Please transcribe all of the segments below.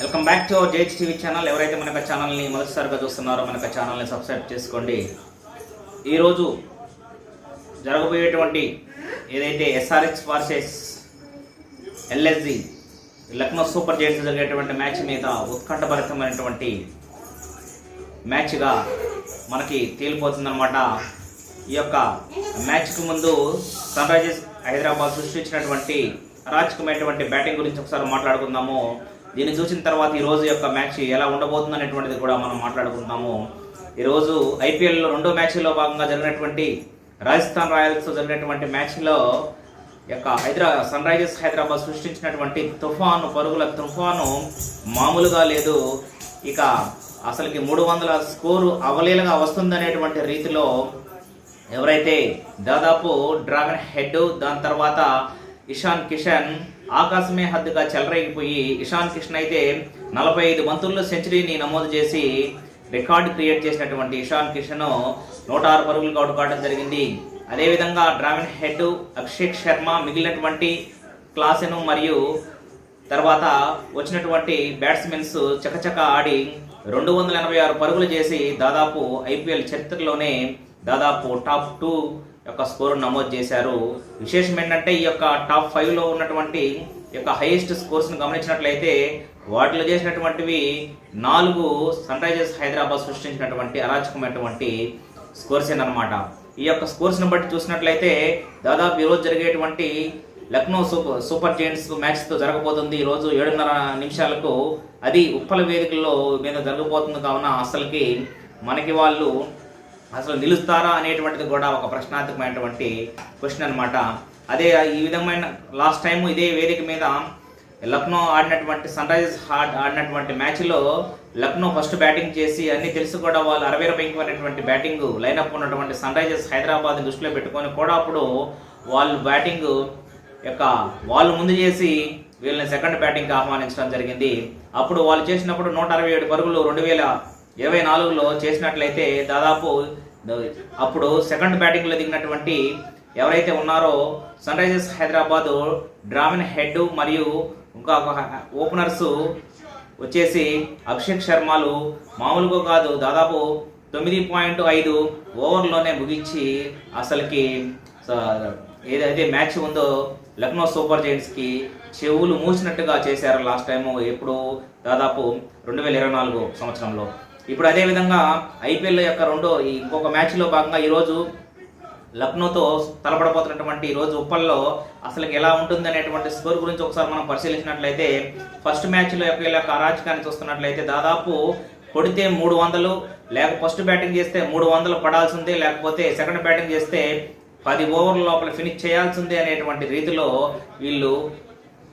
Welcome back to our JH TV channel. ఎవరైతే మనకు ఛానల్ని మొదటిసారిగా చూస్తున్నారో మనకు ఛానల్ని సబ్స్క్రైబ్ చేసుకోండి. ఈరోజు జరగబోయేటువంటి ఏదైతే SRH versus LSG Lucknow super Giants జరిగేటువంటి మ్యాచ్ మీద ఉత్కంఠభరితమైనటువంటి మ్యాచ్గా మనకి తేలిపోతుందన్నమాట. ఈ యొక్క మ్యాచ్కు ముందు సన్ రైజర్స్ హైదరాబాద్ సృష్టించినటువంటి అరాచకమైనటువంటి బ్యాటింగ్ గురించి ఒకసారి మాట్లాడుకుందాము. దీన్ని చూసిన తర్వాత ఈరోజు యొక్క మ్యాచ్ ఎలా ఉండబోతుంది అనేటువంటిది కూడా మనం మాట్లాడుకుందాము. ఈరోజు ఐపీఎల్లో రెండో మ్యాచ్లో భాగంగా జరిగినటువంటి రాజస్థాన్ రాయల్స్ జరిగినటువంటి మ్యాచ్లో యొక్క సన్ రైజర్స్ హైదరాబాద్ సృష్టించినటువంటి పరుగుల తుఫాను మామూలుగా లేదు. ఇక అసలుకి 300 స్కోరు అవలీలగా వస్తుందనేటువంటి రీతిలో ఎవరైతే దాదాపు డ్రాగన్ హెడ్, దాని తర్వాత ఇషాన్ కిషన్ ఆకాశమే హద్దుగా చెలరేగిపోయి, ఇషాన్ కిషన్ అయితే 45 బంతుల్లో సెంచరీని నమోదు చేసి రికార్డు క్రియేట్ చేసినటువంటి ఇషాన్ కిషన్ 106 పరుగులకు అవుట్ కావడం జరిగింది. అదేవిధంగా డ్రాగన్ హెడ్ అభిషేక్ శర్మ మిగిలినటువంటి క్లాసెను మరియు తర్వాత వచ్చినటువంటి బ్యాట్స్మెన్స్ చకచక ఆడి 286 పరుగులు చేసి దాదాపు ఐపీఎల్ చరిత్రలోనే దాదాపు టాప్ 2 యొక్క స్కోర్ నమోదు చేశారు. విశేషం ఏంటంటే ఈ యొక్క టాప్ 5లో ఉన్నటువంటి యొక్క హైయెస్ట్ స్కోర్స్ను గమనించినట్లయితే వాటిలో చేసినటువంటివి 4 సన్ రైజర్స్ హైదరాబాద్ సృష్టించినటువంటి అరాచకమైనటువంటి స్కోర్స్ అన్నమాట. ఈ యొక్క స్కోర్స్ను బట్టి చూసినట్లయితే దాదాపు ఈరోజు జరిగేటువంటి లక్నో సూపర్ జైంట్స్ మ్యాచ్తో జరగబోతుంది. ఈరోజు 7:30 నిమిషాలకు అది ఉప్పల వేదికల్లో మీద జరగబోతుంది. కావున అసలుకి మనకి వాళ్ళు అసలు నిలుస్తారా అనేటువంటిది కూడా ఒక ప్రశ్నార్థకమైనటువంటి క్వశ్చన్ అనమాట. అదే ఈ విధమైన లాస్ట్ టైం ఇదే వేదిక మీద లక్నో ఆడినటువంటి సన్ రైజర్స్ ఆడినటువంటి మ్యాచ్లో లక్నో ఫస్ట్ బ్యాటింగ్ చేసి అన్ని తెలిసి కూడా వాళ్ళు 60 రూపాయలకి అనేటువంటి బ్యాటింగ్ లైనప్ ఉన్నటువంటి సన్ రైజర్స్ హైదరాబాద్ దృష్టిలో పెట్టుకొని కూడా అప్పుడు వాళ్ళు బ్యాటింగ్ వాళ్ళు ముందు చేసి వీళ్ళని సెకండ్ బ్యాటింగ్కి ఆహ్వానించడం జరిగింది. అప్పుడు వాళ్ళు చేసినప్పుడు 167 పరుగులు 2024లో చేసినట్లయితే దాదాపు అప్పుడు సెకండ్ బ్యాటింగ్లో దిగినటువంటి ఎవరైతే ఉన్నారో సన్ రైజర్స్ హైదరాబాద్ డ్రాగన్ హెడ్ మరియు ఇంకా ఓపెనర్స్ వచ్చేసి అభిషేక్ శర్మలు మామూలుగా కాదు, దాదాపు 9.5 ఓవర్లోనే ముగించి అసలుకి ఏదైతే మ్యాచ్ ఉందో లక్నో సూపర్ జైంట్స్కి చెవులు మూసినట్టుగా చేశారు లాస్ట్ టైము, ఎప్పుడు దాదాపు 2024 సంవత్సరంలో. ఇప్పుడు అదేవిధంగా ఐపీఎల్ యొక్క ఇంకొక మ్యాచ్లో భాగంగా ఈరోజు లక్నోతో తలపడబోతున్నటువంటి ఈరోజు ఉప్పల్లో అసలుకి ఎలా ఉంటుంది అనేటువంటి స్కోర్ గురించి ఒకసారి మనం పరిశీలించినట్లయితే ఫస్ట్ మ్యాచ్లో యొక్క అరాచకాన్ని చూస్తున్నట్లయితే దాదాపు కొడితే 300, లేక ఫస్ట్ బ్యాటింగ్ చేస్తే 300 పడాల్సిందే, లేకపోతే సెకండ్ బ్యాటింగ్ చేస్తే 10 ఓవర్ల లోపల ఫినిష్ చేయాల్సిందే అనేటువంటి రీతిలో వీళ్ళు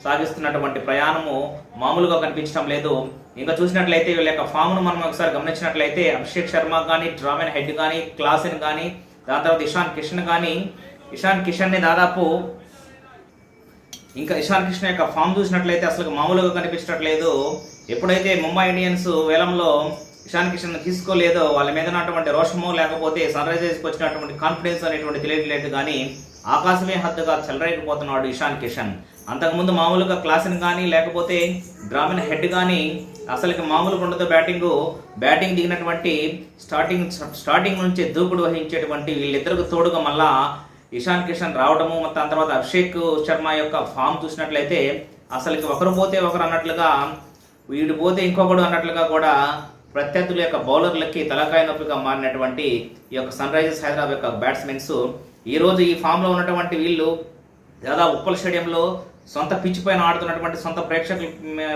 సాగిస్తున్నటువంటి ప్రయాణము మామూలుగా కనిపించడం లేదు. ఇంకా చూసినట్లయితే వీళ్ళ యొక్క ఫామ్ను మనం ఒకసారి గమనించినట్లయితే అభిషేక్ శర్మ కానీ, డ్రాగన్ హెడ్ కానీ, క్లాసెన్ కానీ, దాని తర్వాత ఇషాన్ కిషన్ని దాదాపు ఇంకా ఇషాన్ కిషన్ యొక్క ఫామ్ చూసినట్లయితే అసలు మామూలుగా కనిపించట్లేదు. ఎప్పుడైతే ముంబై ఇండియన్స్ వేలంలో ఇషాన్ కిషన్ తీసుకోలేదో వాళ్ళ మీద ఉన్నటువంటి రోషము, లేకపోతే సన్ రైజర్స్కి వచ్చినటువంటి కాన్ఫిడెన్స్ అనేటువంటి తెలియట్లేదు. కానీ ఆకాశమే హద్దుగా చెలరేగిపోతున్నాడు ఇషాన్ కిషన్. అంతకుముందు మామూలుగా క్లాసెన్ కానీ లేకపోతే డ్రాగన్ హెడ్ కానీ అసలుకి మామూలుగా ఉండదు బ్యాటింగ్ దిగినటువంటి స్టార్టింగ్ నుంచి దూకుడు వహించేటువంటి వీళ్ళిద్దరికి తోడుగా మళ్ళా ఇషాన్ కిషన్ రావడము, దాని తర్వాత అభిషేక్ శర్మ యొక్క ఫామ్ చూసినట్లయితే అసలుకి ఒకరు పోతే ఒకరు అన్నట్లుగా, వీడు పోతే ఇంకొకడు అన్నట్లుగా కూడా ప్రత్యర్థుల యొక్క బౌలర్లకి తలకాయ నొప్పిగా మారినటువంటి ఈ యొక్క సన్ రైజర్స్ హైదరాబాద్ యొక్క బ్యాట్స్మెన్స్ ఈరోజు ఈ ఫామ్లో ఉన్నటువంటి వీళ్ళు దాదాపు ఉప్పల్ స్టేడియంలో సొంత పిచ్ పైన ఆడుతున్నటువంటి సొంత ప్రేక్షకుల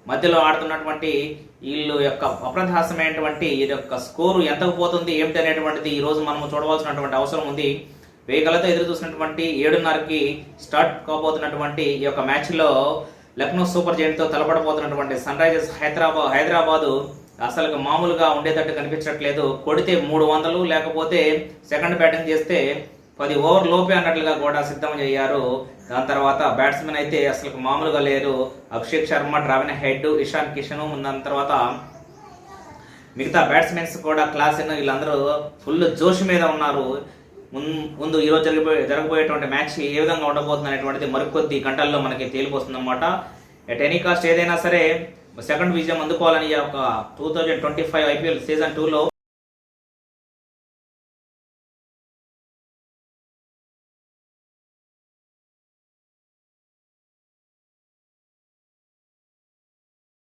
మధ్యలో ఆడుతున్నటువంటి వీళ్ళు యొక్క అప్రధాసమైనటువంటి ఈ యొక్క స్కోరు ఎంతకు పోతుంది ఏమిటి అనేటువంటిది ఈరోజు మనము చూడవలసినటువంటి అవసరం ఉంది. వేగలతో ఎదురు చూసినటువంటి 7:30కి స్టార్ట్ కాబోతున్నటువంటి ఈ యొక్క మ్యాచ్లో లక్నో సూపర్ జైంట్తో తలపడబోతున్నటువంటి సన్ రైజర్స్ హైదరాబాదు అసలు మామూలుగా ఉండేటట్టు కనిపించట్లేదు. కొడితే 300, లేకపోతే సెకండ్ బ్యాటింగ్ చేస్తే 10 ఓవర్ లోపే అన్నట్లుగా కూడా సిద్ధం చేయారు. దాని తర్వాత బ్యాట్స్మెన్ అయితే అసలు మామూలుగా లేరు. అభిషేక్ శర్మ, డ్రాగన్ హెడ్, ఇషాన్ కిషన్, దాని తర్వాత మిగతా బ్యాట్స్మెన్స్ కూడా క్లాసెన్ వీళ్ళందరూ ఫుల్ జోష్ మీద ఉన్నారు. ముందు ఈరోజు జరగబోయేటువంటి మ్యాచ్ ఏ విధంగా ఉండబోతుంది అనేటువంటిది మరికొద్ది గంటల్లో మనకి తేలిపోతుంది అనమాట. ఎట్ ఎనీ కాస్ట్ ఏదైనా సరే సెకండ్ విజయం అందుకోవాలని ఒక 2025 IPL సీజన్ 2లో